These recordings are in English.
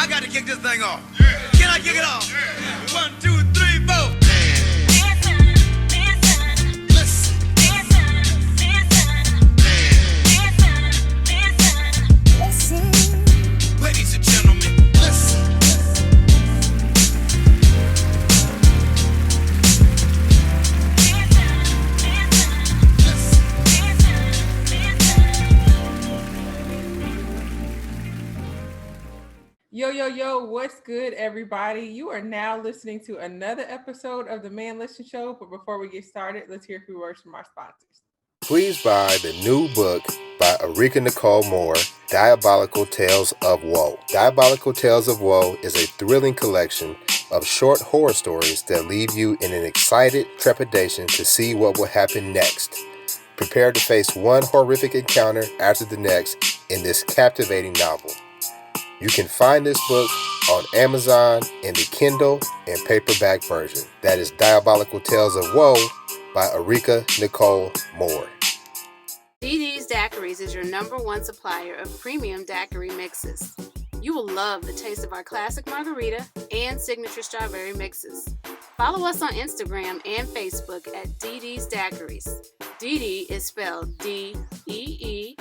I got to kick this thing off. Can I kick it off? 1, 2, 3, 4. Ladies and gentlemen, listen. Yo, what's good, everybody? You are now listening to another episode of the Man Listen Show. But before we get started, let's hear a few words from our sponsors. Please buy the new book by Erika Nicole Moore, Diabolical Tales of Woe. Diabolical Tales of Woe is a thrilling collection of short horror stories that leave you in an excited trepidation to see what will happen next. Prepare to face one horrific encounter after the next in this captivating novel. You can find this book on Amazon in the Kindle and paperback version. That is Diabolical Tales of Woe by Erika Nicole Moore. DD's Daiquiris is your #1 supplier of premium daiquiri mixes. You will love the taste of our classic margarita and signature strawberry mixes. Follow us on Instagram and Facebook at DD's Daiquiris. DD is spelled DEEDEE.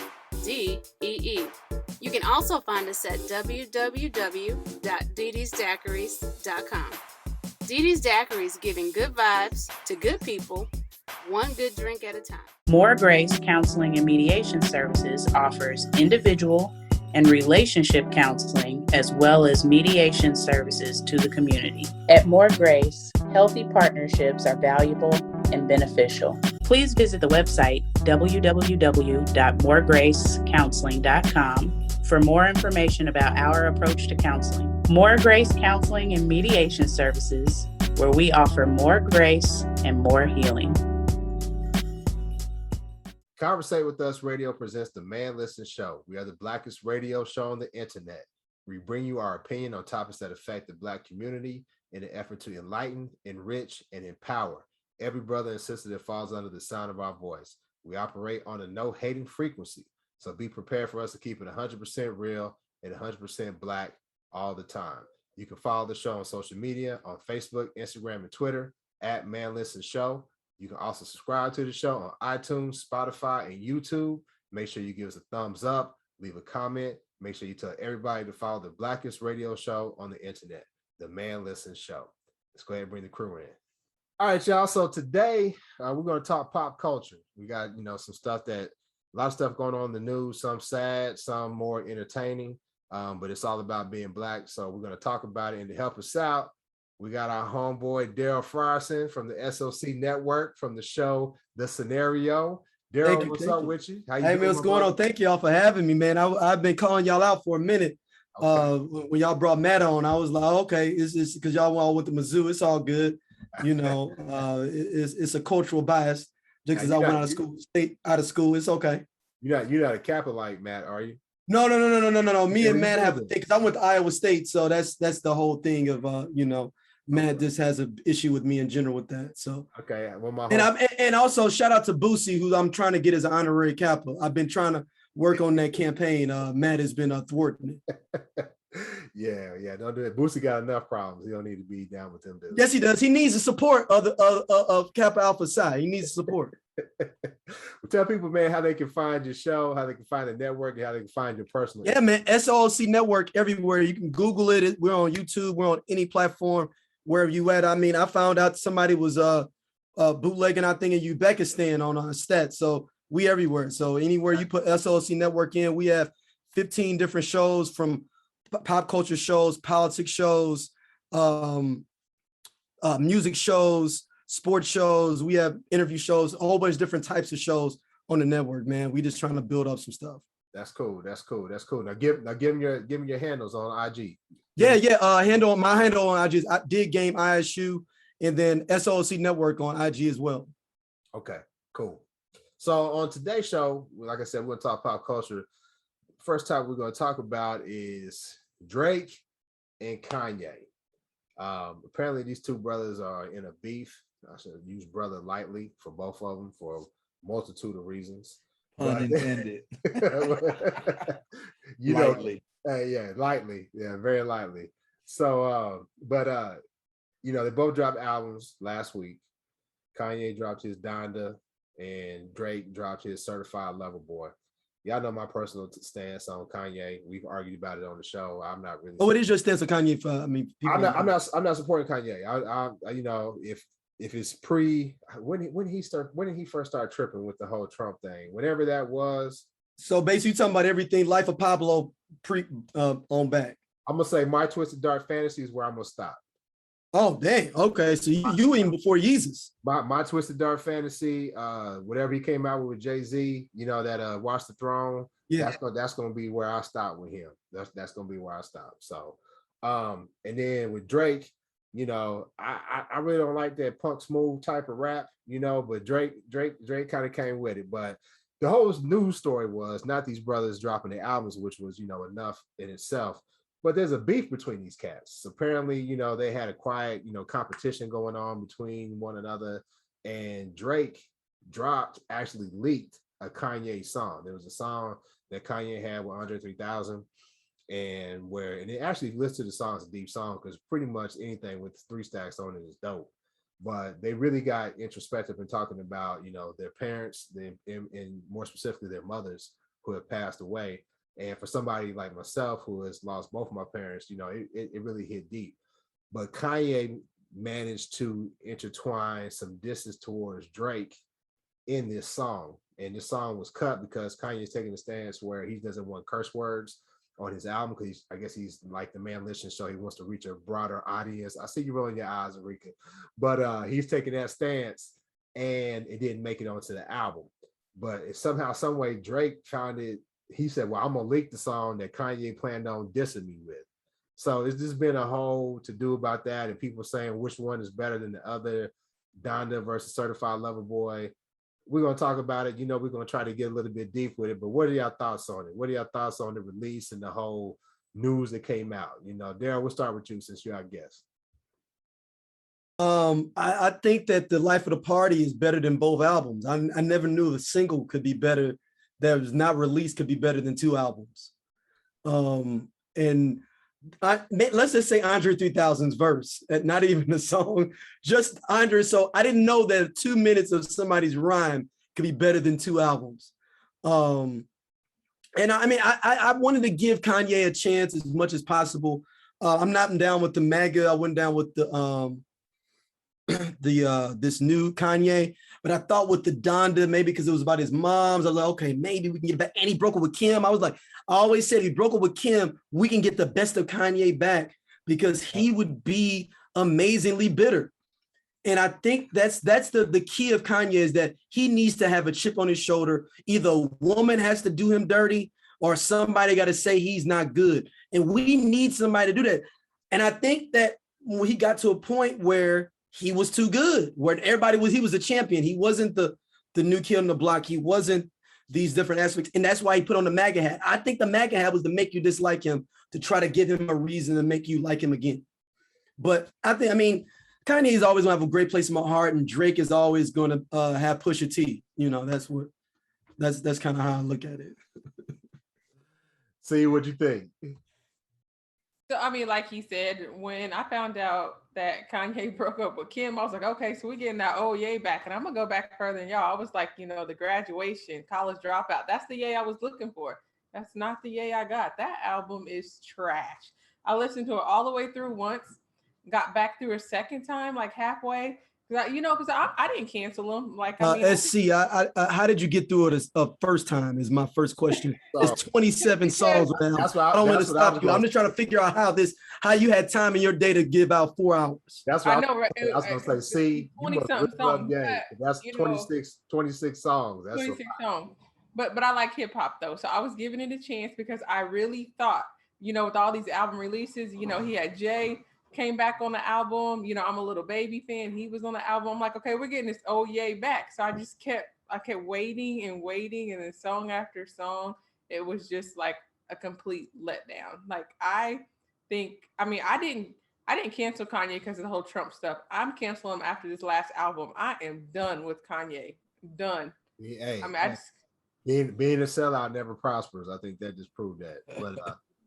You can also find us at www.dd'sdaiquiris.com. DD's Daiquiris, giving good vibes to good people, one good drink at a time. More Grace Counseling and Mediation Services offers individual and relationship counseling as well as mediation services to the community. At More Grace, healthy partnerships are valuable and beneficial. Please visit the website www.moregracecounseling.com for more information about our approach to counseling. More Grace Counseling and Mediation Services, where we offer more grace and more healing. Conversate with Us Radio presents the Man Listen Show. We are the blackest radio show on the internet. We bring you our opinion on topics that affect the Black community in an effort to enlighten, enrich, and empower every brother and sister that falls under the sound of our voice. We operate on a no-hating frequency, so be prepared for us to keep it 100% real and 100% Black all the time. You can follow the show on social media, on Facebook, Instagram, and Twitter, at Man Listen Show. You can also subscribe to the show on iTunes, Spotify, and YouTube. Make sure you give us a thumbs up, leave a comment. Make sure you tell everybody to follow the blackest radio show on the internet, the Man Listen Show. Let's go ahead and bring the crew in. All right, y'all. So today we're going to talk pop culture. We got, some stuff a lot of stuff going on in the news, some sad, some more entertaining, but it's all about being Black. So we're going to talk about it, and to help us out, we got our homeboy, Darryl Frierson from the SOC Network from the show The Scenario. Darryl, what's up with you? How you doing, man, what's going on? Thank y'all for having me, man. I've been calling y'all out for a minute. Okay. When y'all brought Matt on, I was like, okay, it's because y'all all went to Mizzou. It's all good. It's a cultural bias just because I went out of school. It's okay. You're not a Capitalite, Matt, are you? No. Me and Matt have a thing because I went to Iowa State, so that's the whole thing of Matt just has an issue with me in general with that. So okay, well, and also shout out to Boosie, who I'm trying to get as an honorary Kappa. I've been trying to work on that campaign. Matt has been thwarting it. Yeah, don't do it. Boosie got enough problems. He don't need to be down with them dudes. Yes, he does. He needs the support of Kappa Alpha Psi. He needs support. Well, tell people, man, how they can find your show, how they can find the network, and how they can find your personal. Yeah, man, SOLC Network everywhere. You can Google it. We're on YouTube. We're on any platform, wherever you at. I mean, I found out somebody was bootlegging, I think, in Uzbekistan on our stats. So we everywhere. So anywhere you put SOLC Network in, we have 15 different shows, from pop culture shows, politics shows, music shows, sports shows. We have interview shows, a whole bunch of different types of shows on the network, man. We just trying to build up some stuff. That's cool. Now give me your handles on IG. Yeah. My handle on IG is Dig Game ISU, and then SOLC Network on IG as well. Okay, cool. So on today's show, like I said, we're gonna talk pop culture. First topic we're gonna talk about is Drake and Kanye. Apparently these two brothers are in a beef. I should use brother lightly for both of them for a multitude of reasons. Unintended. Lightly. Yeah, lightly. Yeah, very lightly. So, they both dropped albums last week. Kanye dropped his Donda, and Drake dropped his Certified Lover Boy. Y'all know my personal stance on Kanye. We've argued about it on the show. I'm not really. Oh, what is your stance on Kanye? People I'm not supporting Kanye. If it's when did he first start tripping with the whole Trump thing? Whenever that was. So basically, you're talking about everything Life of Pablo on back. I'm gonna say My Twisted Dark Fantasy is where I'm gonna stop. Oh, dang. Okay, so you even before Yeezus. My Twisted Dark Fantasy, whatever he came out with Jay-Z, that Watch the Throne. Yeah, that's gonna be where I stop with him. That's gonna be where I stop. So, and then with Drake, I really don't like that punk smooth type of rap, but Drake kind of came with it. But the whole news story was not these brothers dropping their albums, which was, enough in itself. But there's a beef between these cats. Apparently, they had a quiet, competition going on between one another. And Drake actually leaked a Kanye song. There was a song that Kanye had with Andre 3000. And it actually listed the song as a deep song because pretty much anything with 3 stacks on it is dope. But they really got introspective in talking about, their parents, and more specifically their mothers who have passed away. And for somebody like myself who has lost both of my parents, it really hit deep. But Kanye managed to intertwine some distance towards Drake in this song. And this song was cut because Kanye is taking a stance where he doesn't want curse words on his album because I guess he's like the man listening, so he wants to reach a broader audience. I see you rolling your eyes, Enrique. But he's taking that stance and it didn't make it onto the album. But somehow, some way, Drake found it. He said, well, I'm going to leak the song that Kanye planned on dissing me with. So it's just been a whole to-do about that. And people saying which one is better than the other, Donda versus Certified Lover Boy. We're going to talk about it. We're going to try to get a little bit deep with it. But what are y'all thoughts on it? What are y'all thoughts on the release and the whole news that came out? Darryl, we'll start with you since you're our guest. I think that the Life of the Party is better than both albums. I never knew a single could be better that was not released could be better than 2 albums. And let's just say Andre 3000's verse, not even the song, just Andre. So I didn't know that 2 minutes of somebody's rhyme could be better than 2 albums. And I wanted to give Kanye a chance as much as possible. I'm not down with the MAGA. I went down with the this new Kanye, but I thought with the Donda, maybe because it was about his moms, I was like, okay, maybe we can get back. And he broke up with Kim. I was like, I always said, if he broke up with Kim, we can get the best of Kanye back because he would be amazingly bitter. And I think that's the key of Kanye is that he needs to have a chip on his shoulder. Either a woman has to do him dirty or somebody got to say he's not good. And we need somebody to do that. And I think that when he got to a point where he was too good, where he was a champion. He wasn't the new kid on the block. He wasn't these different aspects. And that's why he put on the MAGA hat. I think the MAGA hat was to make you dislike him, to try to give him a reason to make you like him again. But Kanye is always gonna have a great place in my heart, and Drake is always gonna have Pusha T. That's kind of how I look at it. See what you think. So, like he said, when I found out that Kanye broke up with Kim, I was like, okay, so we're getting that old Ye back. And I'm going to go back further than y'all. I was like, the graduation, college dropout. That's the Ye I was looking for. That's not the Ye I got. That album is trash. I listened to it all the way through once, got back through a second time, like halfway. Because I didn't cancel them. SC, how did you get through it a first time is my first question. It's 27 songs now. I don't want to stop you. I'm just trying to figure out how you had time in your day to give out 4 hours. That's what I know. Right? I was going to say, see, 20-something songs. That's 26 songs. That's 26 songs. But I like hip hop though. So I was giving it a chance because I really thought, with all these album releases, he had Jay came back on the album. I'm a Little Baby fan. He was on the album. I'm like, okay, we're getting this old Ye back. So I kept waiting and waiting, and then song after song, it was just like a complete letdown. Like I didn't cancel Kanye because of the whole Trump stuff. I'm canceling him after this last album. I am done with Kanye. Done. Hey, being a sellout never prospers. I think that just proved that. But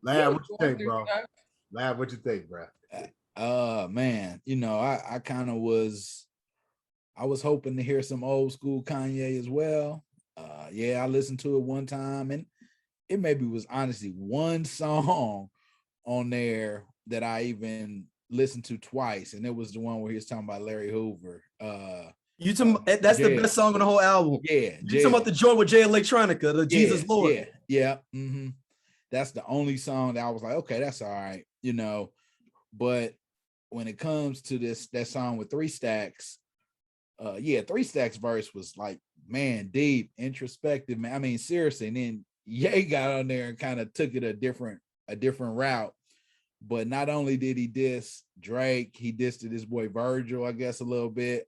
Lab, was what you going think, through bro? stuff. Lab, what you think, bro? Man, I kind of I was hoping to hear some old school Kanye as well. Yeah, I listened to it one time, and it maybe was honestly one song on there that I even listened to twice, and it was the one where he was talking about Larry Hoover. That's the best song on the whole album. Yeah, You talking about the joint with Jay Electronica, the Jesus Lord. Yeah. Mm-hmm. That's the only song that I was like, okay, that's all right, But when it comes to that song with 3 Stacks, 3 Stacks verse was like, man, deep, introspective, man. I mean, seriously. And then Ye got on there and kind of took it a different route. But not only did he diss Drake, he dissed his boy Virgil, I guess, a little bit.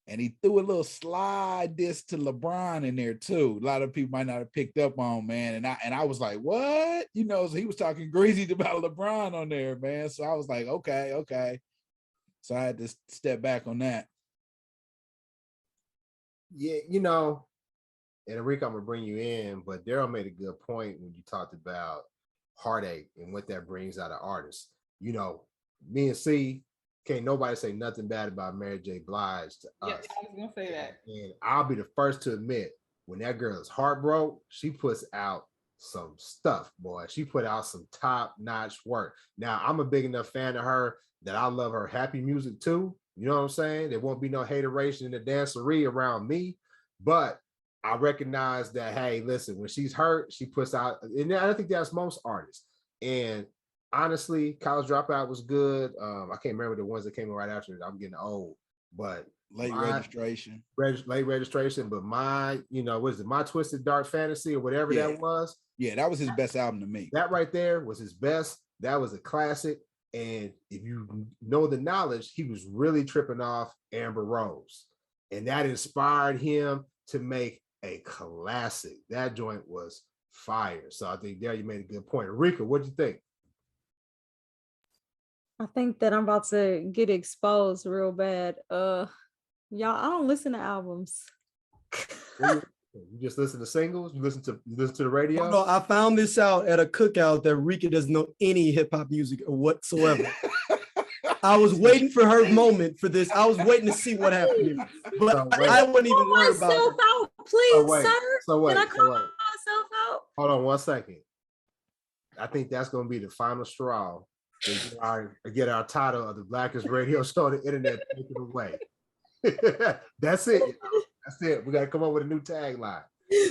And he threw a little slide diss to LeBron in there too. A lot of people might not have picked up on, man. And I was like, what? So he was talking greasy about LeBron on there, man. So I was like, okay. So I had to step back on that. Yeah, and Enrique, I'm gonna bring you in, but Darryl made a good point when you talked about heartache and what that brings out of artists. Me and C, can't nobody say nothing bad about Mary J. Blige to us. Yeah, I was gonna say that. And I'll be the first to admit, when that girl is heartbroken, she puts out some stuff, boy. She put out some top-notch work. Now, I'm a big enough fan of her that I love her happy music too. You know what I'm saying? There won't be no hateration in the dancery around me, but I recognize that, hey, listen, when she's hurt, she puts out, and I think that's most artists. And honestly, College Dropout was good. I can't remember the ones that came right after it. I'm getting old, but late registration, but what is it? My Twisted Dark Fantasy or whatever that was. Yeah, that was his best album to me. That right there was his best. That was a classic. And if you know the knowledge, he was really tripping off Amber Rose. And that inspired him to make a classic. That joint was fire. So I think there you made a good point. Rika, what do you think? I think that I'm about to get exposed real bad. Y'all, I don't listen to albums. You just listen to singles? You listen to the radio? No, I found this out at a cookout that Rika doesn't know any hip-hop music whatsoever. I was waiting for her moment for this. I was waiting to see what happened here. But I wouldn't even worry about it. Out, please, sir. Can I call myself out? Hold on 1 second. I think that's going to be the final straw. Get our title of the Blackest Radio Show on the internet taken away. That's it. That's it. We got to come up with a new tagline.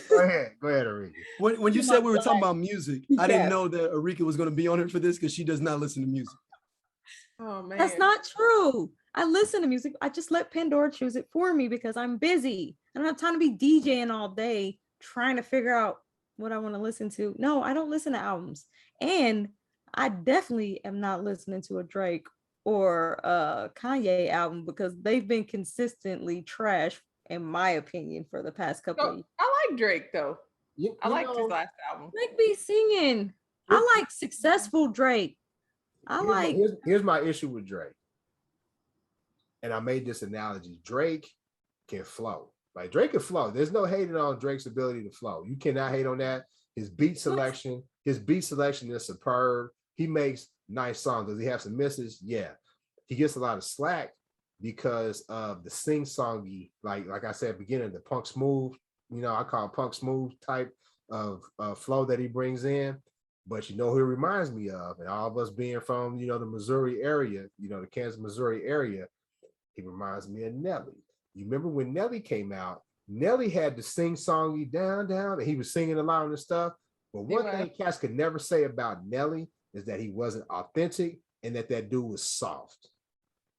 Go ahead, Arika. When you said we were talking about music, I didn't know that Arika was going to be on it for this because she does not listen to music. Oh man, that's not true. I listen to music. I just let Pandora choose it for me because I'm busy. I don't have time to be DJing all day trying to figure out what I want to listen to. No, I don't listen to albums. And I definitely am not listening to a Drake or a Kanye album because they've been consistently trash, in my opinion, for the past couple of years. I like Drake though. I liked his last album. Drake be singing. I like successful Drake. Here's my issue with Drake. And I made this analogy. Drake can flow. Like Drake can flow. There's no hating on Drake's ability to flow. You cannot hate on that. His beat selection is superb. He makes nice songs. Does he have some misses? Yeah. He gets a lot of slack because of the sing-songy, like I said, beginning the punk smooth, I call it punk smooth type of flow that he brings in. But who he reminds me of, and all of us being from, the Missouri area, the Kansas, Missouri area, he reminds me of Nelly. You remember when Nelly came out, Nelly had the sing-songy down, and he was singing a lot of the stuff. But one thing cats could never say about Nelly is that he wasn't authentic and that dude was soft.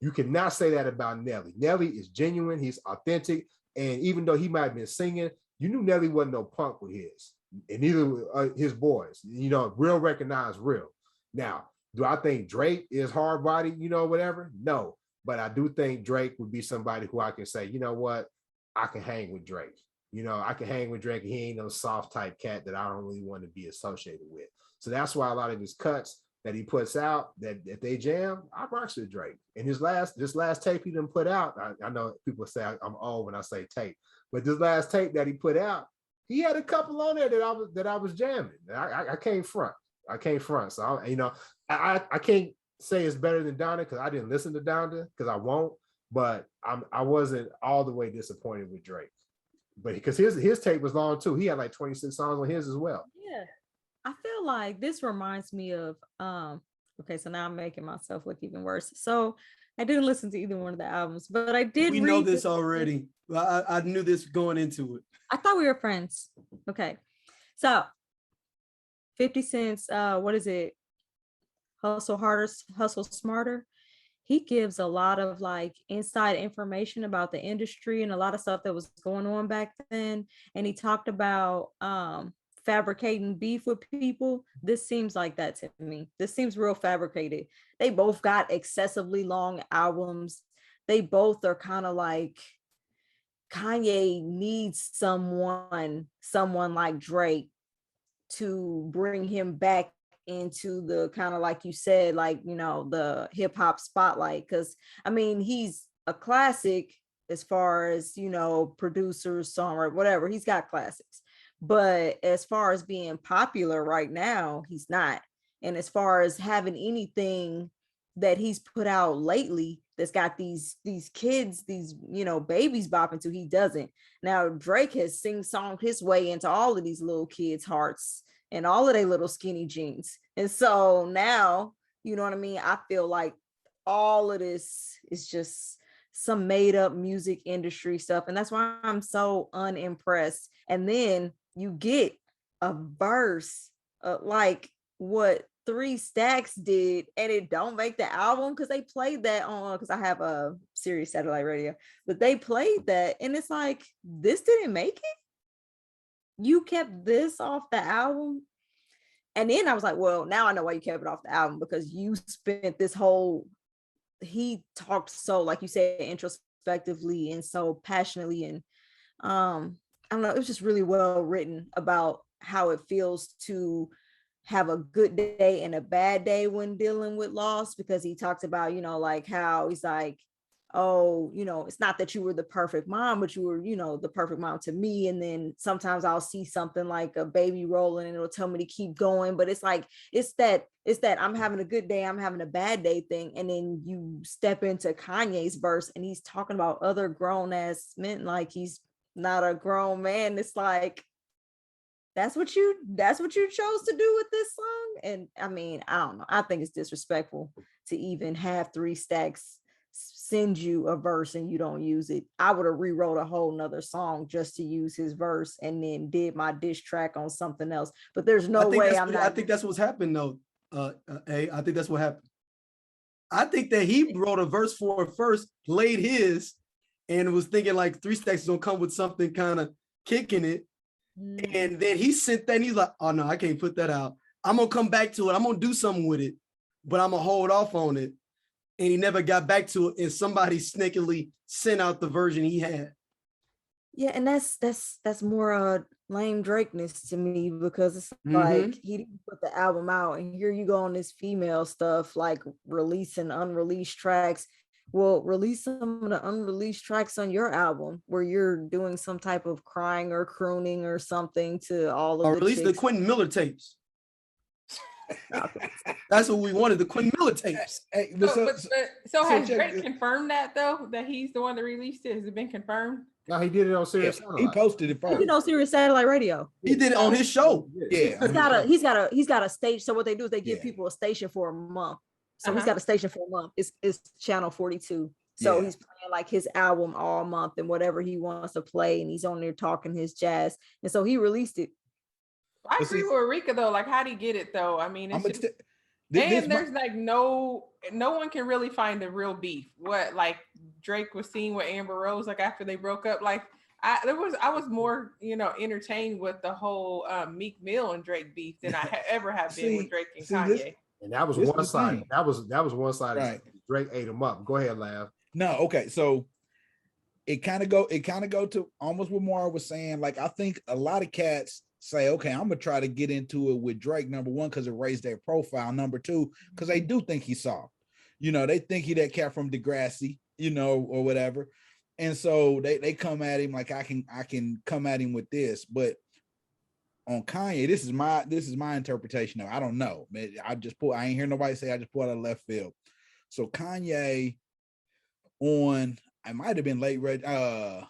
You cannot say that about Nelly. Nelly is genuine. He's authentic. And even though he might have been singing, you knew Nelly wasn't no punk with his. And neither his boys, real recognize real. Now, do I think Drake is hard-bodied, whatever? No. But I do think Drake would be somebody who I can say, you know what? I can hang with Drake. I can hang with Drake. He ain't no soft type cat that I don't really want to be associated with. So that's why a lot of his cuts that he puts out, that if they jam, I rocks with Drake. And this last tape he done put out, I know people say I'm old when I say tape, but this last tape that he put out, he had a couple on there that I was jamming. I can't front. I can't front. So I can't say it's better than Donda because I didn't listen to Donda because I won't. But I wasn't all the way disappointed with Drake. But because his tape was long too. He had like 26 songs on his as well. Yeah. I feel like this reminds me of okay, so now I'm making myself look even worse. So I didn't listen to either one of the albums, but I did We read know this already. I knew this going into it. I thought we were friends. Okay. So 50 Cent's what is it? Hustle Harder, Hustle Smarter. He gives a lot of like inside information about the industry and a lot of stuff that was going on back then. And he talked about fabricating beef with people. This seems like that to me. This seems real fabricated. They both got excessively long albums. They both are kind of like Kanye needs someone like Drake to bring him back into the kind of, like you said, like, you know, the hip hop spotlight. Because I mean, he's a classic as far as, you know, producers, songwriter, whatever. He's got classics. But as far as being popular right now, he's not. And as far as having anything that he's put out lately that's got these kids, these, you know, babies bopping to, he doesn't. Now Drake has sing-songed his way into all of these little kids' hearts and all of their little skinny jeans. And so now, you know what I mean? I feel like all of this is just some made up music industry stuff. And that's why I'm so unimpressed. And then you get a verse like what 3 Stacks did, and it don't make the album because they played that on, because I have a Sirius satellite radio, but they played that and it's like, this didn't make it. You kept this off the album. And then I was like, well, now I know why you kept it off the album, because you spent this whole, he talked so, like you said, introspectively and so passionately, and I don't know, it was just really well written about how it feels to have a good day and a bad day when dealing with loss, because he talks about, you know, like how he's like, oh, you know, it's not that you were the perfect mom, but you were, you know, the perfect mom to me. And then sometimes I'll see something like a baby rolling and it'll tell me to keep going. But it's like, it's that I'm having a good day, I'm having a bad day thing. And then you step into Kanye's verse and he's talking about other grown ass men like he's not a grown man. It's like, that's what you chose to do with this song. And I mean, I don't know. I think it's disrespectful to even have 3 Stacks send you a verse and you don't use it. I would have rewrote a whole nother song just to use his verse and then did my diss track on something else. But there's no way I think that's what's happened though. I think that's what happened. I think that he wrote a verse for it first, played his, and was thinking like 3 Stacks is gonna come with something kind of kicking it. And then he sent that and he's like, oh no, I can't put that out. I'm gonna come back to it. I'm gonna do something with it, but I'm gonna hold off on it. And he never got back to it. And somebody sneakily sent out the version he had. Yeah, and that's more lame Drakeness to me, because it's like he didn't put the album out, and here you go on this female stuff, like releasing unreleased tracks. Well, release some of the unreleased tracks on your album where you're doing some type of crying or crooning or something to all of or the release chicks. the Quentin Miller tapes. That's what we wanted, the Quentin Miller tapes. Hey, so has Drake confirmed that though, that he's the one that released it? Has it been confirmed? No, he did it on Sirius. He posted it first. He did on Sirius Satellite Radio. He did it on his show. Yeah, He's got a stage. So what they do is they give people a station for a month. So he's got a station for a month. It's channel 42. So he's playing like his album all month and whatever he wants to play, and he's on there talking his jazz. And so he released it. I agree with Rika though. Like, how'd he get it though? I mean, it's just, there's like no one can really find the real beef. What, like Drake was seen with Amber Rose, like after they broke up. Like I was more, you know, entertained with the whole Meek Mill and Drake beef than I ever have been with Drake and Kanye. And that was one side. That was one side. Right. Drake ate him up. Go ahead, Lav. No, okay. So it kind of go to almost what Mara was saying. Like, I think a lot of cats say, okay, I'm gonna try to get into it with Drake, number one, because it raised their profile. Number two, because they do think he's soft. You know, they think he that cat from Degrassi, you know, or whatever. And so they come at him like I can come at him with this. But on Kanye, this is my interpretation of it. I don't know, man. I ain't hear nobody say, I just pulled out of left field. So Kanye on, I might have been late red. I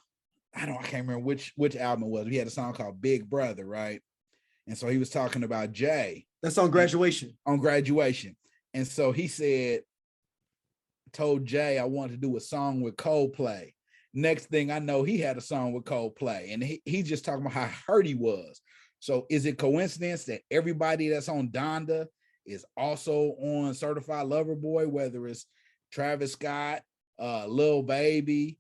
can't remember which album it was. He had a song called Big Brother, right? And so he was talking about Jay. That's on Graduation. On Graduation. And so he told Jay, I wanted to do a song with Coldplay. Next thing I know, he had a song with Coldplay, and he just talking about how hurt he was. So is it coincidence that everybody that's on Donda is also on Certified Lover Boy, whether it's Travis Scott, Lil Baby,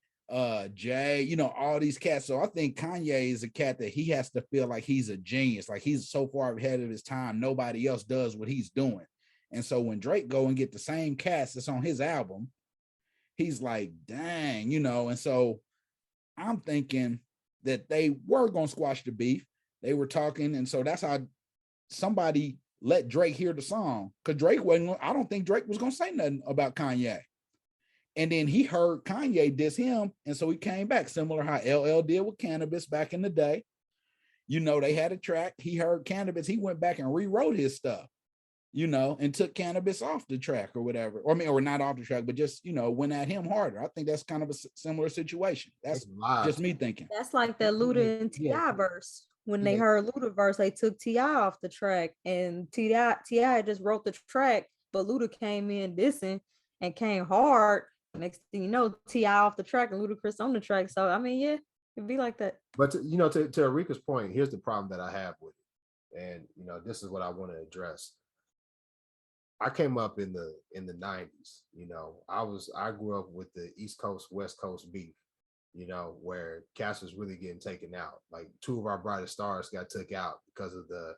Jay, all these cats? So I think Kanye is a cat that he has to feel like he's a genius, like he's so far ahead of his time, nobody else does what he's doing. And so when Drake go and get the same cast that's on his album, he's like, dang, and so I'm thinking that they were going to squash the beef. They were talking, and so that's how somebody let Drake hear the song, because I don't think Drake was going to say nothing about Kanye. And then he heard Kanye diss him, and so he came back, similar how LL did with Cannabis back in the day. They had a track. He heard Cannabis. He went back and rewrote his stuff, and took Cannabis off the track or whatever. Or not off the track, but just, went at him harder. I think that's kind of a similar situation. That's just me thinking. That's like the Luda and T.I. verse. When they heard Luda verse, they took T.I. off the track, and T.I. just wrote the track, but Luda came in dissing and came hard. Next thing you know, T.I. off the track and Ludacris on the track. So I mean, yeah, it'd be like that. But to Arika's point, here's the problem that I have with it, and this is what I want to address. I came up in the 90s. I grew up with the East Coast West Coast beef, where cats was really getting taken out. Like 2 of our brightest stars got took out because of the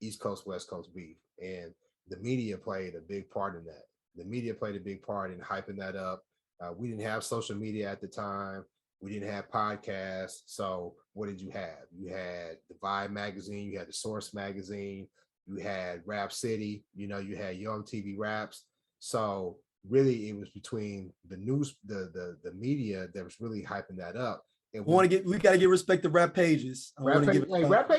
East Coast West Coast beef, and the media played a big part in that. The media played a big part in hyping that up. We didn't have social media at the time. We didn't have podcasts. So what did you have? You had the Vibe magazine. You had the Source magazine. You had Rap City. You had Young TV Raps. So really, it was between the news, the media that was really hyping that up. And we got to give respect to Rap Pages. Rap Pages was Rap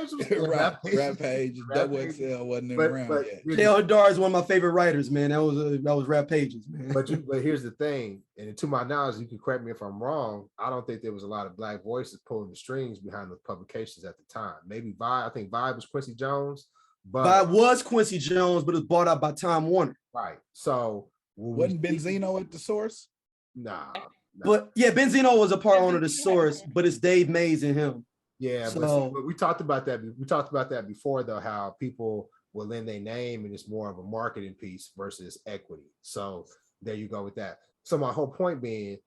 Pages. Double XL wasn't around yet. Taylor Dar is one of my favorite writers, man. That was Rap Pages, man. But here's the thing, and to my knowledge, you can correct me if I'm wrong. I don't think there was a lot of Black voices pulling the strings behind the publications at the time. Maybe Vibe. I think Vibe was Quincy Jones. But Vibe was Quincy Jones, but it was bought out by Time Warner. Right. So wasn't Benzino at the Source? Nah. But yeah, Benzino was a part owner of the Source, but it's Dave Mays and him. Yeah, but we talked about that. We talked about that before, though, how people will lend their name and it's more of a marketing piece versus equity. So there you go with that. So my whole point being,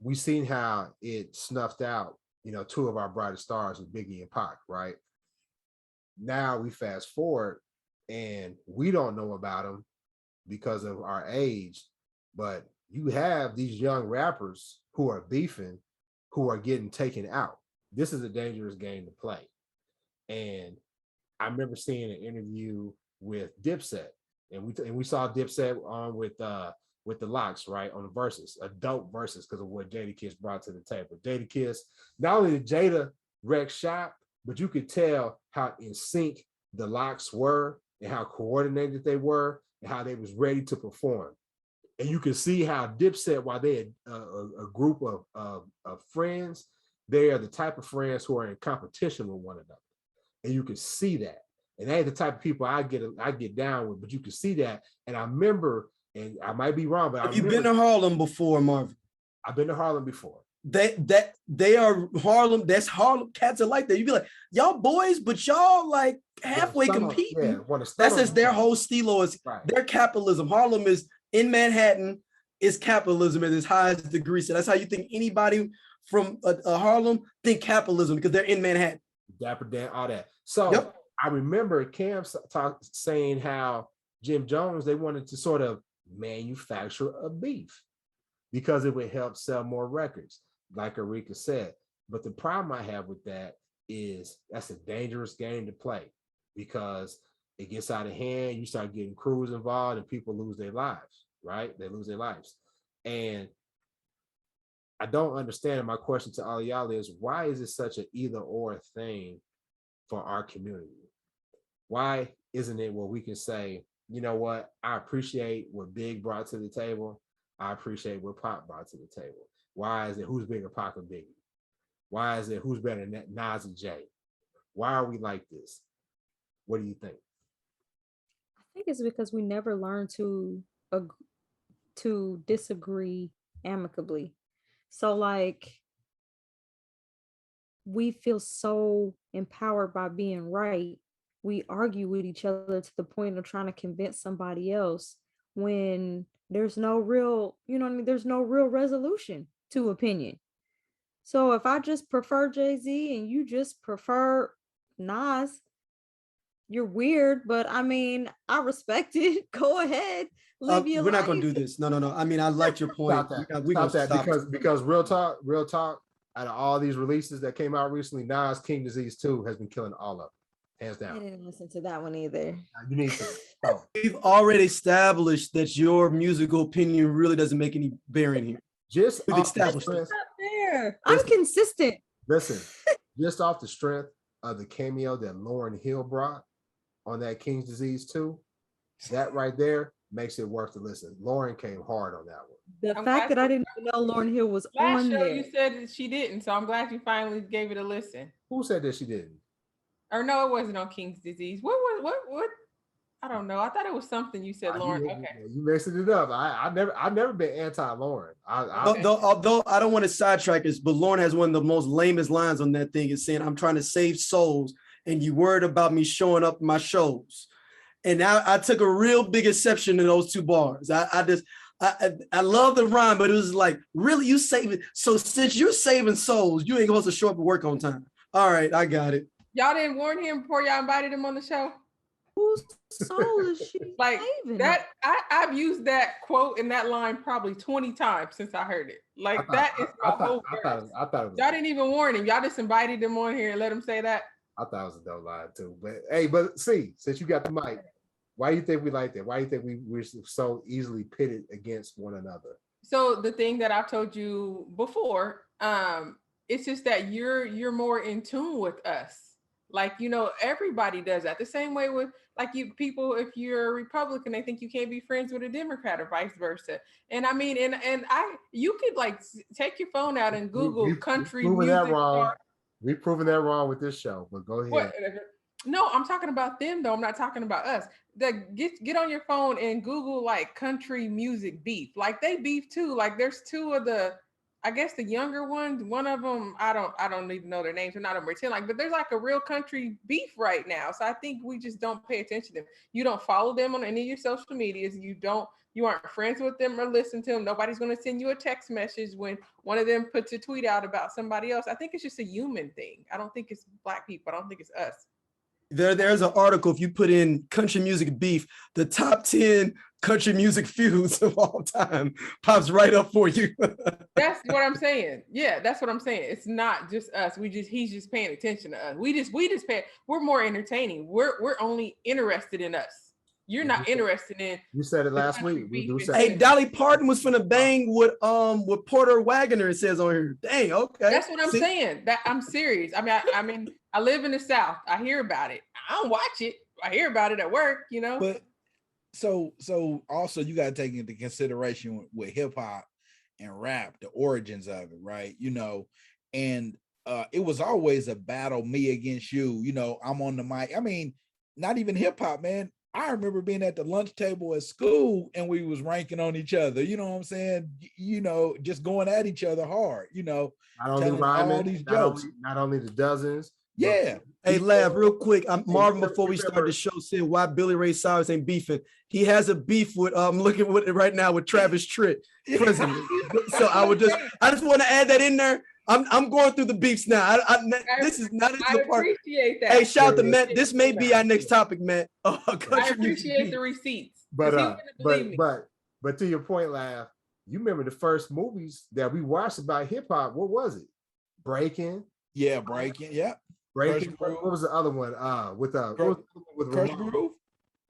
we've seen how it snuffed out, 2 of our brightest stars with Biggie and Pac, right? Now we fast forward and we don't know about them because of our age, but you have these young rappers who are beefing, who are getting taken out. This is a dangerous game to play. And I remember seeing an interview with Dipset, and we saw Dipset on with the Locks, right, on the verses, a dope verses because of what Jadakiss brought to the table. Jadakiss, not only did Jada wreck shop, but you could tell how in sync the Locks were and how coordinated they were and how they was ready to perform. And you can see how Dipset, while they had a group of friends, they are the type of friends who are in competition with one another. And you can see that. And they ain't the type of people I get down with, but you can see that. And I remember, and I might be wrong, but you've been to Harlem before, Marvin? I've been to Harlem before. They are Harlem. That's Harlem cats are like that. You'd be like, y'all boys, but y'all like halfway competing. That's just their whole stilo is their capitalism. Harlem is in Manhattan is capitalism at its highest degree. So that's how you think anybody from Harlem think capitalism, because they're in Manhattan. Dapper Dan, all that. So I remember Cam saying how Jim Jones, they wanted to sort of manufacture a beef because it would help sell more records, like Arika said. But the problem I have with that is that's a dangerous game to play because it gets out of hand. You start getting crews involved and people lose their lives, right? They lose their lives. And I don't understand. And my question to all y'all is, why is it such an either or thing for our community? Why isn't it where we can say, you know what, I appreciate what Big brought to the table. I appreciate what Pop brought to the table. Why is it who's bigger, Pop or Biggie? Why is it who's better than Nas and Jay? Why are we like this? What do you think? I think it's because we never learned to disagree amicably. So like we feel so empowered by being right. We argue with each other to the point of trying to convince somebody else when there's no real, you know what I mean? There's no real resolution to opinion. So if I just prefer Jay-Z and you just prefer Nas, you're weird, but I mean, I respect it. Go ahead. Live your We're life. not gonna do this. No. I mean, I like your point. Stop that. We're Stop that stop because real talk, out of all these releases that came out recently, Nas King Disease 2 has been killing all of them. Hands I down. didn't listen to that one either. You need to. Oh, We've already established that your musical opinion really doesn't make any bearing here. just We've off the established strength, Not fair. I'm consistent. listen, just off the strength of the cameo that Lauryn Hill brought on that King's Disease 2, that right there makes it worth the listen. Lauren came hard on that one. The I'm fact glad that I you- didn't even know Lauryn Hill was Last on show there. you said that she didn't, so I'm glad you finally gave it a listen. Who said that she didn't? Or no, it wasn't on King's Disease. What? I don't know. I thought it was something you said, Lauren. Okay. You messing it up. I've never been anti-Lauren. Although I don't want to sidetrack this, but Lauren has one of the most lamest lines on that thing. Is saying, "I'm trying to save souls, and you worried about me showing up in my shows." And now I took a real big exception to those two bars. I love the rhyme, but it was like, really, you saving? So since you're saving souls, you ain't supposed to show up at work on time. All right, I got it. Y'all didn't warn him before y'all invited him on the show? Whose soul is she Like saving? that, I've used that quote in that line probably 20 times since I heard it. Like that is my whole verse. I thought it was. Y'all didn't even warn him. Y'all just invited him on here and let him say that. I thought it was a dope line too. But hey, see, since you got the mic, why do you think we like that? Why do you think we're so easily pitted against one another? So the thing that I've told you before, it's just that you're more in tune with us. Like, you know, everybody does that. The same way with like you people, if you're a Republican, they think you can't be friends with a Democrat or vice versa. And I mean, you could like take your phone out and Google country We've proven music. that wrong. We've proven that wrong with this show, but go ahead. What? No, I'm talking about them though. I'm not talking about us. Get on your phone and Google like country music beef. Like they beef too. Like there's two of the, I guess the younger ones. One of them, I don't even know their names. They're not on pretend like, but there's like a real country beef right now. So I think we just don't pay attention to them. You don't follow them on any of your social medias. You aren't friends with them or listen to them. Nobody's going to send you a text message when one of them puts a tweet out about somebody else. I think it's just a human thing. I don't think it's Black people. I don't think it's us. There's an article, if you put in country music beef, the top 10 country music feuds of all time pops right up for you. That's what I'm saying. Yeah, that's what I'm saying. It's not just us. He's just paying attention to us. We're more entertaining. We're only interested in us. You're not interested in. You said it last week. Hey, Dolly Parton was finna bang with Porter Wagoner, it says on here. Dang, okay. That's what I'm saying. That I'm serious. I mean, I live in the South. I hear about it. I don't watch it. I hear about it at work, you know. But so also you got to take into consideration with hip hop and rap, the origins of it, right? You know, and it was always a battle, me against you. You know, I'm on the mic. I mean, not even hip hop, man. I remember being at the lunch table at school and we was ranking on each other. You know what I'm saying? You know, just going at each other hard. You know, not only rhyming, all these jokes, not only the dozens. Yeah. Hey, Lav, real quick. Marvin, before we start the show, said why Billy Ray Cyrus ain't beefing. He has a beef with looking with it right now with Travis Tritt, president. So I just want to add that in there. I'm going through the beefs now. This is not into the part. Appreciate that. Hey, shout out to Matt. This may be our next topic, Matt. I appreciate the receipts. But to your point, Lav, you remember the first movies that we watched about hip hop? What was it? Breaking. Yeah, Breaking. Yeah. Breaking. What was the other one? With Crush Groove.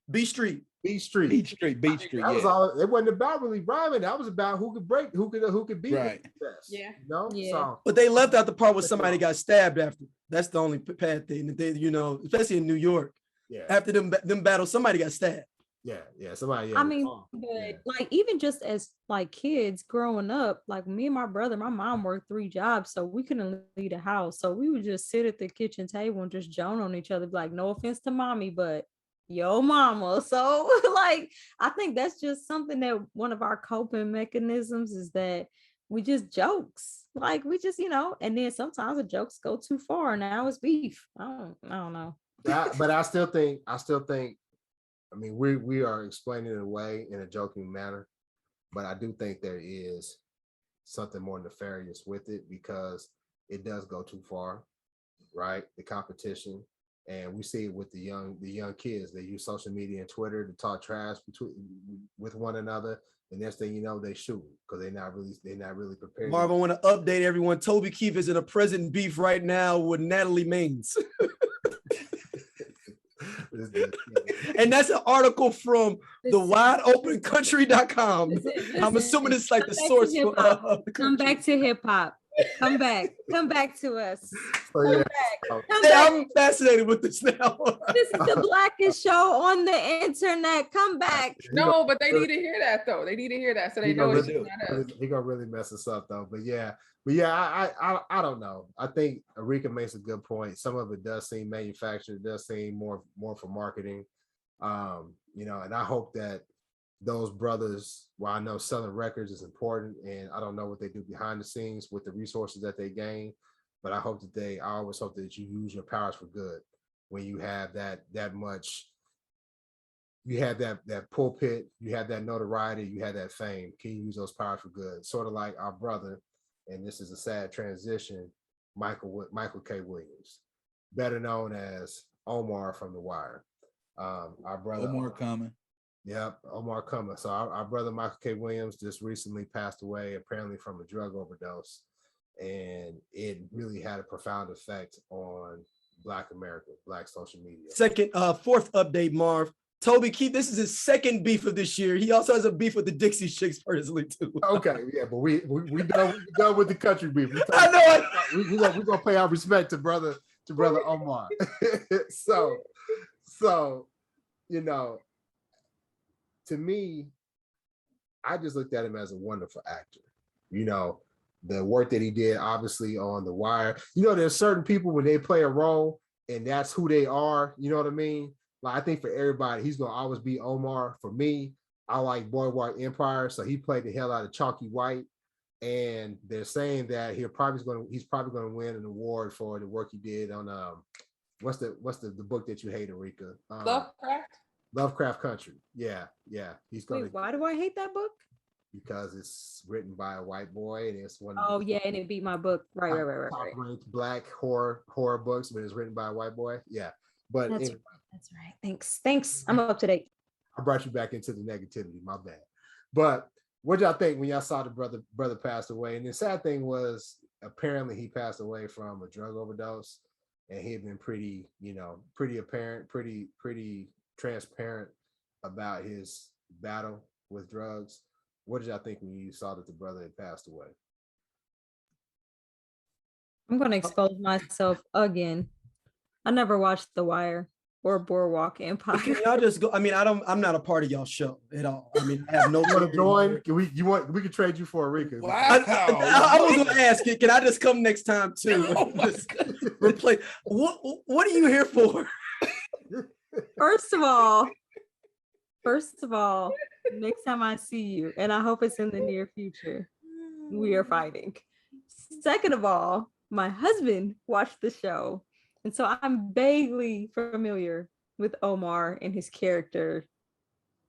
B Street. That was all. It wasn't about really rhyming. That was about who could break, who could beat right. the best. Yeah. You know? Yeah. So, but they left out the part where somebody got stabbed after. That's the only bad thing that they, you know, especially in New York. Yeah. After them battles, somebody got stabbed. Yeah. Somebody. Yeah, I mean, but like even just as like kids growing up, like me and my brother, my mom worked 3 jobs, so we couldn't leave the house. So we would just sit at the kitchen table and just joan on each other, like, no offense to mommy, but yo mama. So like I think that's just something that one of our coping mechanisms is that we just jokes. Like we just, and then sometimes the jokes go too far and now it's beef. I don't know. But I still think I mean, we are explaining it away in a joking manner, but I do think there is something more nefarious with it because it does go too far, right? The competition, and we see it with the young kids. They use social media and Twitter to talk trash with one another, and next thing you know, they shoot because they're not really prepared. Marv, I want to update everyone. Toby Keith is in a present beef right now with Natalie Maines. And that's an article from the wideopencountry.com. I'm assuming it's like the source for come back to hip hop. Come back to us. Come back. I'm fascinated with this now. This is the blackest show on the internet. Come back. No, but they need to hear that though. They need to hear that so they know it's not us. He gonna really mess us up though. But yeah, I don't know. I think Arika makes a good point. Some of it does seem manufactured. It does seem more for marketing. And I hope that those brothers, while I know selling records is important, and I don't know what they do behind the scenes with the resources that they gain, but I always hope that you use your powers for good when you have that much. You have that pulpit, you have that notoriety, you have that fame. Can you use those powers for good? Sort of like our brother, and this is a sad transition, Michael K. Williams, better known as Omar from The Wire. Our brother Omar coming. Yep, Omar coming. So our brother Michael K. Williams just recently passed away, apparently from a drug overdose, and it really had a profound effect on Black America, Black social media. Fourth update, Marv. Toby Keith, this is his second beef of this year. He also has a beef with the Dixie Chicks personally too. Okay, yeah, but we done with the country beef. I know. We're gonna pay our respect to brother Omar. so to me, I just looked at him as a wonderful actor. The work that he did, obviously, on The Wire. There's certain people when they play a role and that's who they are. You know what I mean? Like, I think for everybody, he's gonna always be Omar. For me, I like Boardwalk Empire, so he played the hell out of Chalky White. And they're saying that he's probably gonna win an award for the work he did on what's the book that you hate, Erika? Lovecraft Country. Yeah. He's gonna. Wait, why do I hate that book? Because it's written by a white boy and it's one. Oh yeah, and it beat my book. Right. Top-ranked Black horror books, but it's written by a white boy. Yeah, but that's right. Thanks. I'm up to date. I brought you back into the negativity. My bad. But what y'all think when y'all saw the brother passed away? And the sad thing was, apparently he passed away from a drug overdose, and he had been pretty apparent, pretty transparent about his battle with drugs. What did y'all think when you saw that the brother had passed away? I'm going to expose myself again. I never watched The Wire or Boardwalk Empire. Can y'all just go? I mean, I'm not a part of y'all show at all. I mean, I have no. Want to join? We can trade you for Erika. Wow. I was going to ask it. Can I just come next time too? Just replace. What are you here for? First of all, next time I see you, and I hope it's in the near future, we are fighting. Second of all, my husband watched the show, and so I'm vaguely familiar with Omar and his character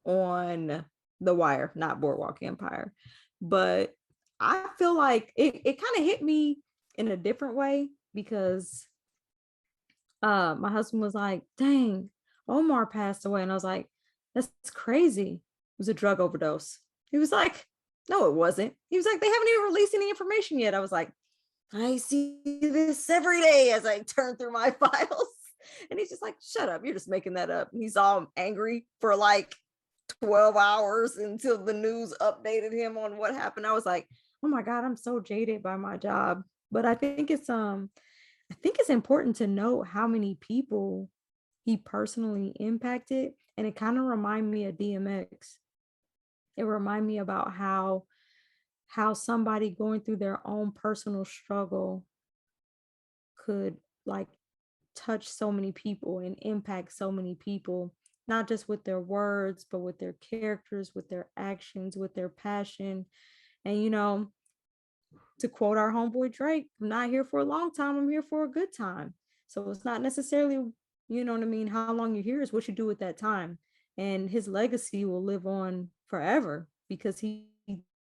on The Wire, not Boardwalk Empire. But I feel like it kind of hit me in a different way because my husband was like, dang, Omar passed away. And I was like, that's crazy. It was a drug overdose. He was like, no, it wasn't. He was like, they haven't even released any information yet. I was like, I see this every day as I turn through my files. And he's just like, shut up. You're just making that up. And he's all angry for like 12 hours until the news updated him on what happened. I was like, oh my God, I'm so jaded by my job. But I think it's important to know how many people he personally impacted. And it kind of reminded me of DMX. It reminded me about how somebody going through their own personal struggle could like touch so many people and impact so many people, not just with their words, but with their characters, with their actions, with their passion. And, you know, to quote our homeboy Drake, I'm not here for a long time, I'm here for a good time. So it's not necessarily, you know what I mean, how long you're here is what you do with that time. And his legacy will live on forever because he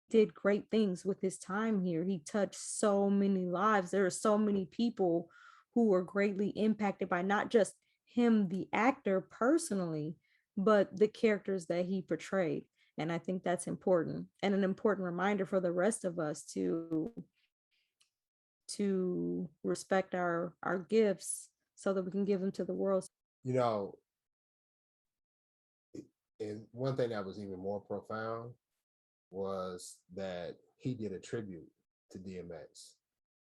did great things with his time here. He touched so many lives. There are so many people who were greatly impacted by not just him, the actor personally, but the characters that he portrayed. And I think that's important and an important reminder for the rest of us to respect our gifts so that we can give them to the world. You know, and one thing that was even more profound was that he did a tribute to DMX,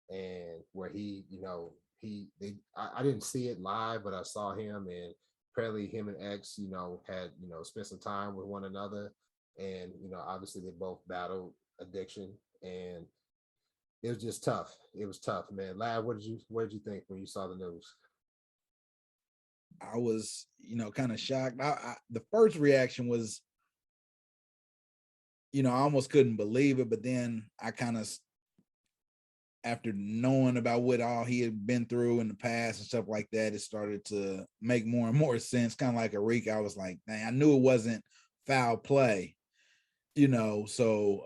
and where he, you know, I didn't see it live, but I saw him, and apparently him and X, you know, had, you know, spent some time with one another, and, you know, obviously they both battled addiction, and it was just tough. It was tough, man. Lad, what did you think when you saw the news? I was, you know, kind of shocked. The first reaction was, you know, I almost couldn't believe it, but then I kind of, after knowing about what all he had been through in the past and stuff like that, it started to make more and more sense. Kind of like Arik, I was like, dang, I knew it wasn't foul play, you know, so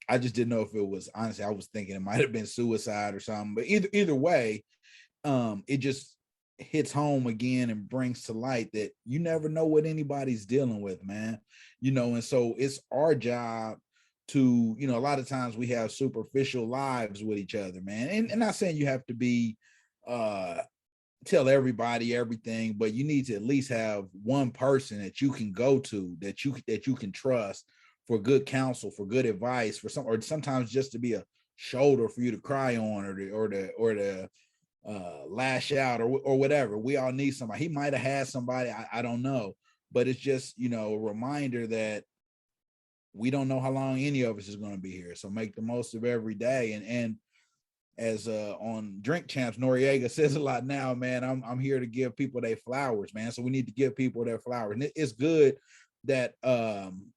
I just didn't know if it was, honestly, I was thinking it might have been suicide or something, but either way, it just hits home again and brings to light that you never know what anybody's dealing with, man, you know. And so it's our job to, you know, a lot of times we have superficial lives with each other, man, and not saying you have to be tell everybody everything, but you need to at least have one person that you can go to, that you can trust for good counsel, for good advice, for some, or sometimes just to be a shoulder for you to cry on, or to lash out, or whatever. We all need somebody. He might have had somebody, I don't know, but it's just, you know, a reminder that we don't know how long any of us is going to be here. So make the most of every day. And as on Drink Champs, Noriega says a lot now, man, I'm here to give people their flowers, man. So we need to give people their flowers. And it's good that,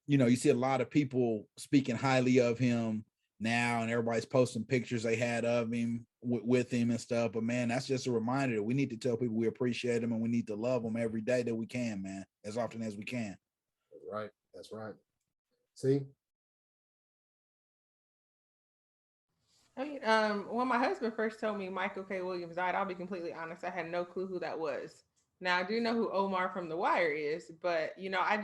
you know, you see a lot of people speaking highly of him now, and everybody's posting pictures they had of him with him and stuff. But man, that's just a reminder that we need to tell people we appreciate him, and we need to love them every day that we can, man, as often as we can. That's right. That's right. See? I mean, when my husband first told me Michael K. Williams died, I'll be completely honest, I had no clue who that was. Now I do know who Omar from The Wire is, but you know, I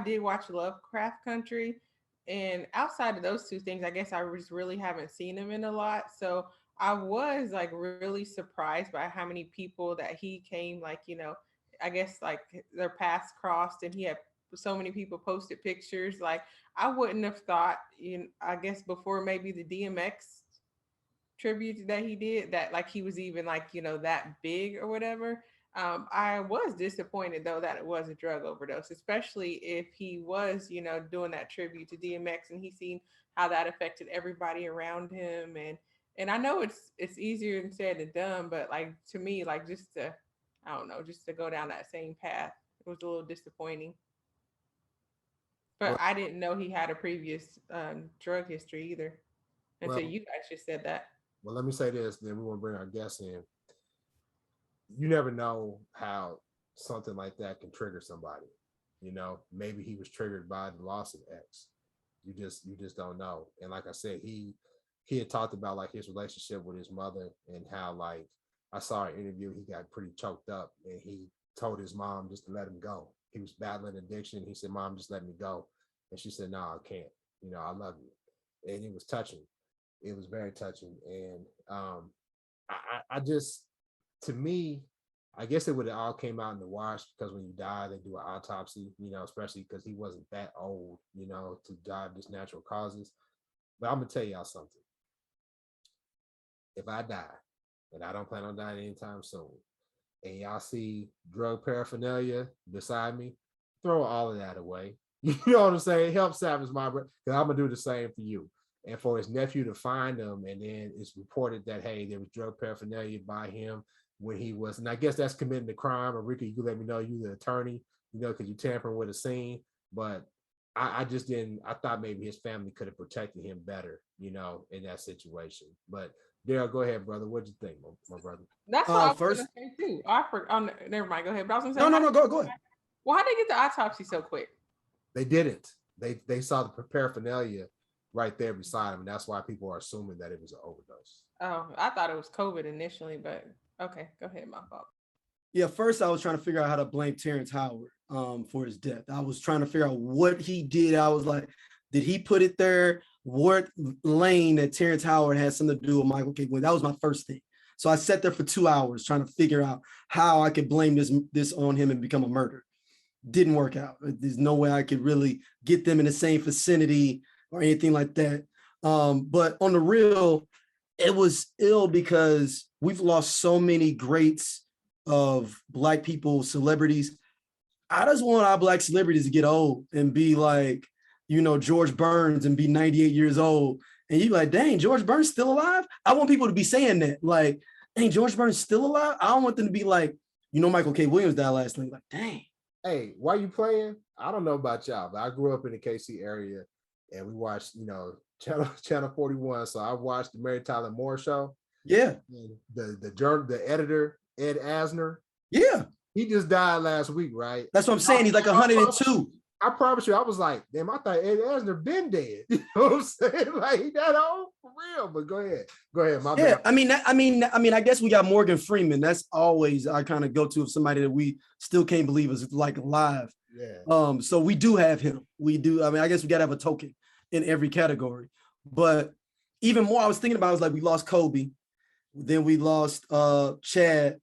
did watch Lovecraft Country, and outside of those two things, I guess I just really haven't seen him in a lot. So I was like really surprised by how many people that he came, like, you know, I guess like their paths crossed, and he had so many people posted pictures. Like, I wouldn't have thought, you know, I guess before maybe the DMX tribute that he did, that like he was even like, you know, that big or whatever. I was disappointed though that it was a drug overdose, especially if he was, you know, doing that tribute to DMX, and he seen how that affected everybody around him. And I know it's easier said than done, but like to me, like just to, I don't know, just to go down that same path, it was a little disappointing. But Well, I didn't know he had a previous drug history either until well, you guys just said that. well, let me say this, then we want to bring our guests in. You never know how something like that can trigger somebody. You know, maybe he was triggered by the loss of X. You just don't know. And like I said, he had talked about like his relationship with his mother, and how, like, I saw an interview, he got pretty choked up, and he told his mom just to let him go. He was battling addiction. He said, "Mom, just let me go." And she said, "No, I can't. You know, I love you." And it was touching. It was very touching. And I just, to me, I guess it would have all came out in the wash, because when you die, they do an autopsy, you know, especially because he wasn't that old, you know, to die of just natural causes. But I'm gonna tell y'all something. If I die, and I don't plan on dying anytime soon, and y'all see drug paraphernalia beside me, throw all of that away. You know what I'm saying? Help Savage my brother, because I'm gonna do the same for you. And for his nephew to find them, and then it's reported that hey, there was drug paraphernalia by him when he was, and I guess that's committing the crime. Or Ricky, you can let me know, you the attorney, you know, because you tampering with a scene. But I just didn't. I thought maybe his family could have protected him better, you know, in that situation. But Darryl, go ahead, brother. What'd you think, my brother? That's what I was First, gonna say too. Never mind. Go ahead. But I was gonna say, no, go ahead. Well, how did they get the autopsy so quick? They didn't. They saw the paraphernalia right there beside him, and that's why people are assuming that it was an overdose. Oh, I thought it was COVID initially, but okay, go ahead. My fault. Yeah, first I was trying to figure out how to blame Terrence Howard for his death. I was trying to figure out what he did. I was like, did he put it there? What lane that Terrence Howard had something to do with Michael K. That was my first thing. So I sat there for 2 hours trying to figure out how I could blame this on him and become a murder. Didn't work out. There's no way I could really get them in the same vicinity or anything like that. But on the real, it was ill because we've lost so many greats of Black people, celebrities. I just want our Black celebrities to get old and be like, you know, George Burns and be 98 years old. And you're like, dang, George Burns still alive? I want people to be saying that. Like, dang, George Burns still alive? I don't want them to be like, you know, Michael K. Williams died last night. Like, dang. Hey, why you playing? I don't know about y'all, but I grew up in the KC area and we watched, you know, Channel 41. So I watched the Mary Tyler Moore show. Yeah. The editor, Ed Asner. Yeah. He just died last week, right? That's what I'm saying. He's like 102. I promise you, I was like, damn, I thought Ed Asner been dead. You know what I'm saying? Like, he that old for real. But go ahead. My bad. I guess we got Morgan Freeman. That's always I kind of go to of somebody that we still can't believe is like alive. Yeah. So we do have him. We do. I mean, I guess we got to have a token in every category. But even more, I was thinking about, I was like, we lost Kobe. Then we lost Chad.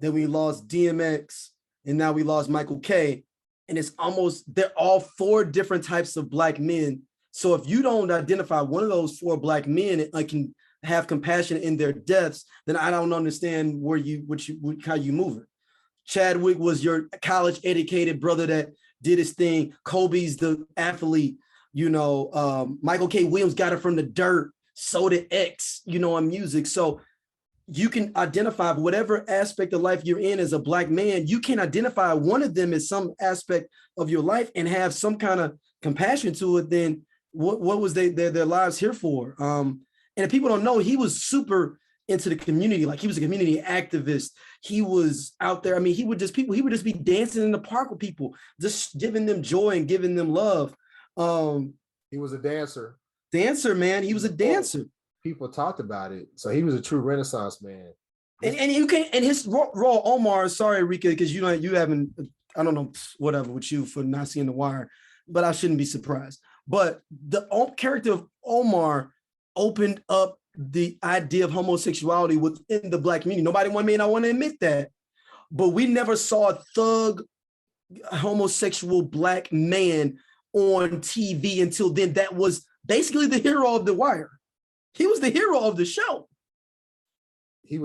Then we lost DMX. And now we lost Michael K. And it's almost, they're all 4 different types of Black men. So if you don't identify one of those 4 Black men and can have compassion in their deaths, then I don't understand how you move it. Chadwick was your college educated brother that did his thing. Kobe's the athlete, you know, Michael K. Williams got it from the dirt. So did X, you know, on music. So you can identify whatever aspect of life you're in as a Black man. You can identify one of them as some aspect of your life and have some kind of compassion to it. Then what was their lives here for? And if people don't know, he was super into the community. Like, he was a community activist. He was out there. I mean, he would just be dancing in the park with people, just giving them joy and giving them love. He was a dancer. Man. He was a dancer. People talked about it. So he was a true Renaissance man. And you can, and his role, Omar, sorry, Rika, because you haven't, I don't know, whatever with you for not seeing The Wire, but I shouldn't be surprised. But the character of Omar opened up the idea of homosexuality within the Black community. Nobody may not want to admit that, but we never saw a thug homosexual Black man on TV until then. That was basically the hero of The Wire. He was the hero of the show. He's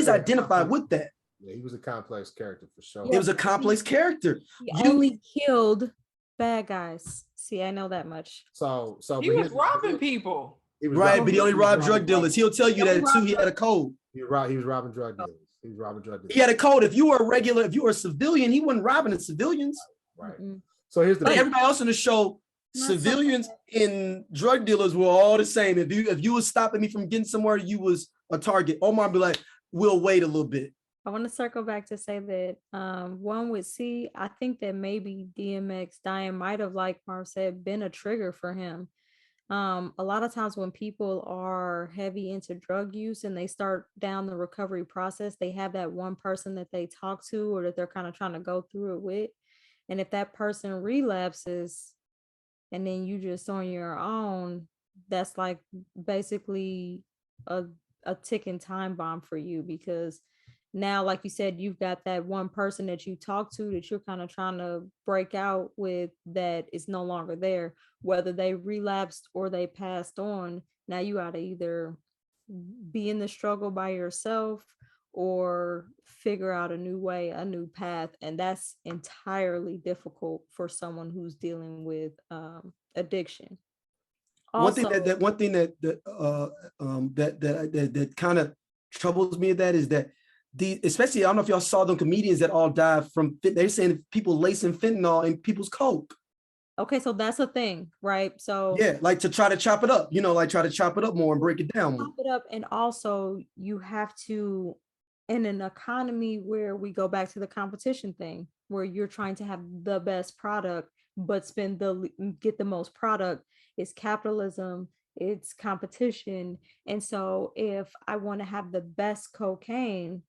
identified with that. Yeah, he was a complex character for sure. It was a complex character. He only killed bad guys. See, I know that much. So he was robbing people. Right, but he only robbed drug dealers. He'll tell you that too. He had a code. He was robbing drug dealers. He had a code. If you were a civilian, he wasn't robbing the civilians. Right. So here's the thing. Everybody else in the show, civilians and drug dealers were all the same. If you was stopping me from getting somewhere, you was a target. Omar be like, we'll wait a little bit. I want to circle back to say that one would see, I think that maybe DMX dying might have, like Marv said, been a trigger for him. A lot of times when people are heavy into drug use and they start down the recovery process, they have that one person that they talk to or that they're kind of trying to go through it with. And if that person relapses and then you just on your own, that's like basically a ticking time bomb for you, because now, like you said, you've got that one person that you talk to that you're kind of trying to break out with that is no longer there, whether they relapsed or they passed on. Now you got to either be in the struggle by yourself or figure out a new way, a new path. And that's entirely difficult for someone who's dealing with addiction. Also, One thing that kind of troubles me is that especially, I don't know if y'all saw them comedians that all died from, they're saying people lacing fentanyl in people's coke. okay, so that's a thing, right? So yeah, like to try to chop it up, like try to chop it up more and break it down more. Chop it up, and also you have to, in an economy where we go back to the competition thing, where you're trying to have the best product, but get the most product, it's capitalism, it's competition. And so if I want to have the best cocaine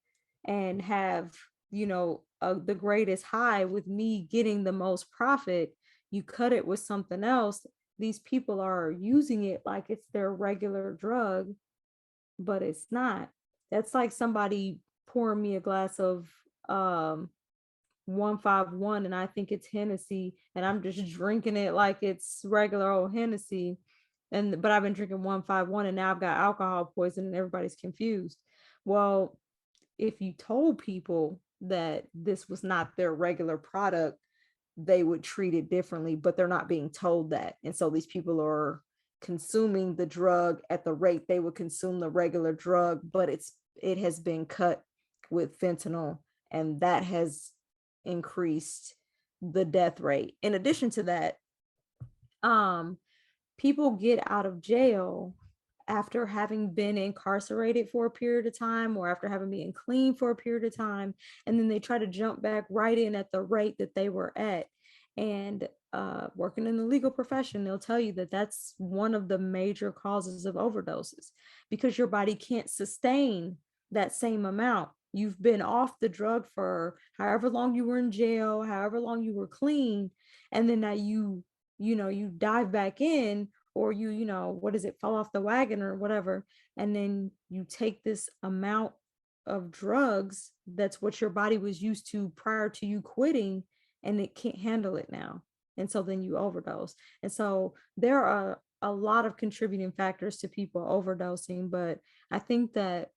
and have, the greatest high with me getting the most profit, you cut it with something else. These people are using it like it's their regular drug, but it's not. That's like somebody pouring me a glass of 151 and I think it's Hennessy, and I'm just drinking it like it's regular old Hennessy. But I've been drinking 151 and now I've got alcohol poisoning and everybody's confused. Well, if you told people that this was not their regular product, they would treat it differently, but they're not being told that. And so these people are consuming the drug at the rate they would consume the regular drug, but it has been cut with fentanyl, and that has increased the death rate. In addition to that, people get out of jail after having been incarcerated for a period of time, or after having been clean for a period of time, and then they try to jump back right in at the rate that they were at. And working in the legal profession, they'll tell you that that's one of the major causes of overdoses, because your body can't sustain that same amount. You've been off the drug for however long you were in jail, however long you were clean, and then now you dive back in, or fall off the wagon or whatever, and then you take this amount of drugs that's what your body was used to prior to you quitting, and it can't handle it now, and so then you overdose. And so there are a lot of contributing factors to people overdosing, but I think that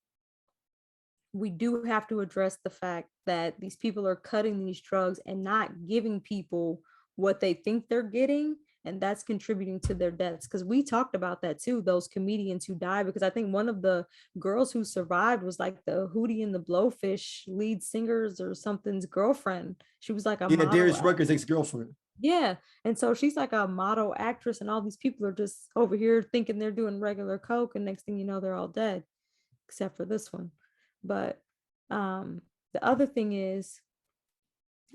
we do have to address the fact that these people are cutting these drugs and not giving people what they think they're getting, and that's contributing to their deaths. Because we talked about that too, those comedians who died, because I think one of the girls who survived was like the Hootie and the Blowfish lead singers or something's girlfriend. She was like a model. Darius Rucker's ex-girlfriend. Yeah, and so she's like a model actress, and all these people are just over here thinking they're doing regular coke, and next thing you know, they're all dead, except for this one. But the other thing is,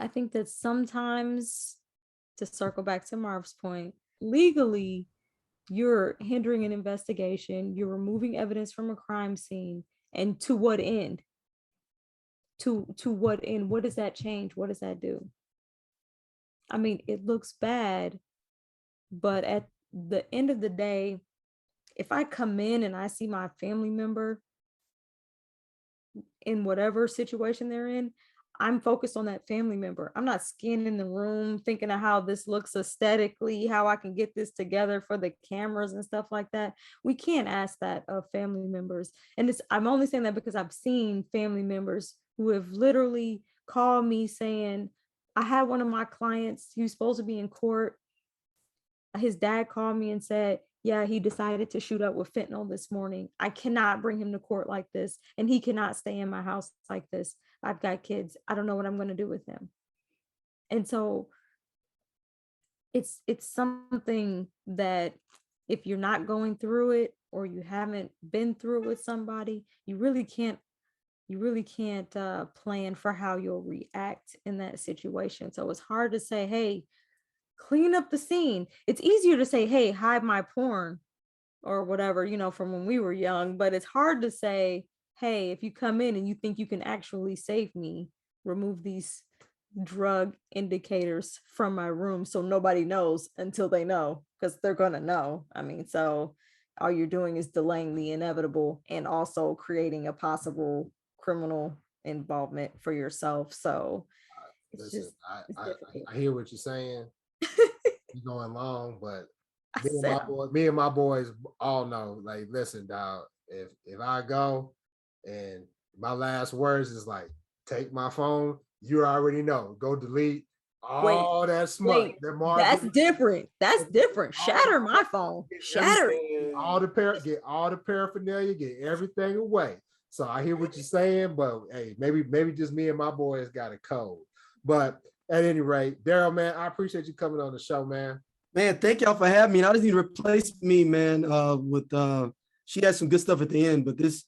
I think that sometimes, to circle back to Marv's point, legally, you're hindering an investigation, you're removing evidence from a crime scene, and to what end? To what end? What does that change? What does that do? I mean, it looks bad, but at the end of the day, if I come in and I see my family member in whatever situation they're in, I'm focused on that family member. I'm not scanning the room thinking of how this looks aesthetically, how I can get this together for the cameras and stuff like that. We can't ask that of family members. And I'm only saying that because I've seen family members who have literally called me saying, I had one of my clients, he was supposed to be in court. His dad called me and said, yeah, he decided to shoot up with fentanyl this morning. I cannot bring him to court like this, and he cannot stay in my house like this. I've got kids. I don't know what I'm going to do with him. And so it's something that if you're not going through it, or you haven't been through it with somebody, you really can't plan for how you'll react in that situation. So it's hard to say, hey, clean up the scene. It's easier to say, hey, hide my porn or whatever, from when we were young, but it's hard to say, hey, if you come in and you think you can actually save me, remove these drug indicators from my room so nobody knows until they know, because they're gonna know. I mean, so all you're doing is delaying the inevitable and also creating a possible criminal involvement for yourself. So it's Listen, I hear what you're saying. You're going long, but me and my boys all know, like, listen, dog, if I go and my last words is like, take my phone. You already know. Go delete all that smut. Wait, that's different. That's different. Shatter my phone. Shatter it. Get all the paraphernalia, get everything away. So I hear what you're saying, but hey, maybe just me and my boys got a code. But at any rate, Darryl, man, I appreciate you coming on the show, man. Man, thank y'all for having me. And I just need to replace me, man. With she had some good stuff at the end, but this.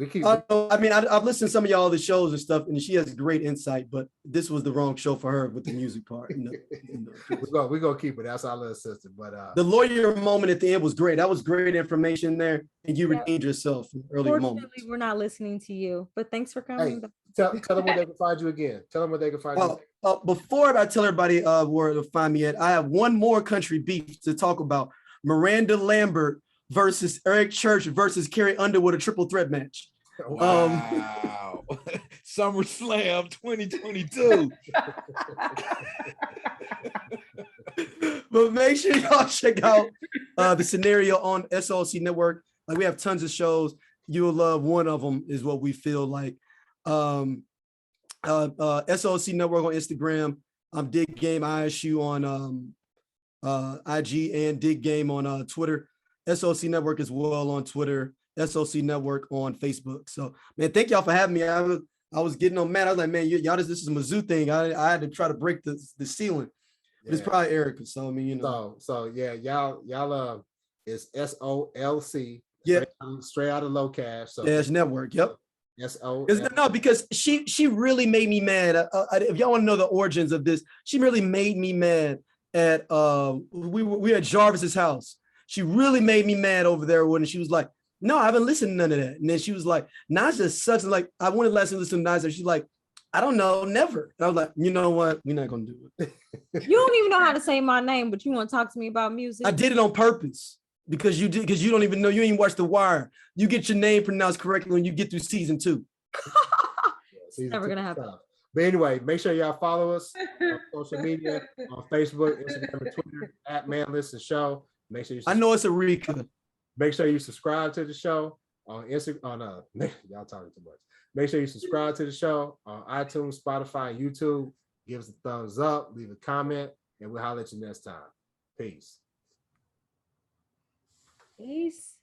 I've listened to some of y'all the shows and stuff, and she has great insight, but this was the wrong show for her with the music part. We're gonna keep it. That's our little sister. But the lawyer moment at the end was great. That was great information there, and you redeemed yourself in early moments. Fortunately, we're not listening to you, but thanks for coming. Hey, tell them where they can find you again. Tell them where they can find you. Before I tell everybody where to find me at, I have one more country beef to talk about. Miranda Lambert versus Eric Church versus Carrie Underwood, a triple threat match. Wow. SummerSlam 2022. But make sure y'all check out the scenario on SOLC Network. Like, we have tons of shows. You'll love one of them, is what we feel like. SOLC Network on Instagram. I'm Dig Game ISU on IG, and Dig Game on Twitter. SOLC Network as well on Twitter. SOLC Network on Facebook. So, man, thank y'all for having me. I was getting on mad. I was like, man, y'all, this is a Mizzou thing. I had to try to break the ceiling. Yeah. It's probably Erica. So I mean, you know. So yeah, y'all it's SOLC. Yeah. Straight out of low cash. So yeah, it's network. Yep. SOLC. No, because she really made me mad. If y'all want to know the origins of this, she really made me mad at we at Jarvis's house. She really made me mad over there when she was like, no, I haven't listened to none of that. And then she was like, Naja sucks. And like, I wanted to listen to Naja. She's like, I don't know, never. And I was like, you know what? We're not gonna do it. You don't even know how to say my name, but you want to talk to me about music. I did it on purpose because you don't even know, you ain't watched The Wire. You get your name pronounced correctly when you get through season 2. It's never gonna happen. But anyway, make sure y'all follow us on social media, on Facebook, Instagram, and Twitter at Man Listen Show. Make sure you I know it's a Rika. Make sure you subscribe to the show on Instagram. Y'all talking too much. Make sure you subscribe to the show on iTunes, Spotify, and YouTube. Give us a thumbs up, leave a comment, and we'll holler at you next time. Peace. Peace.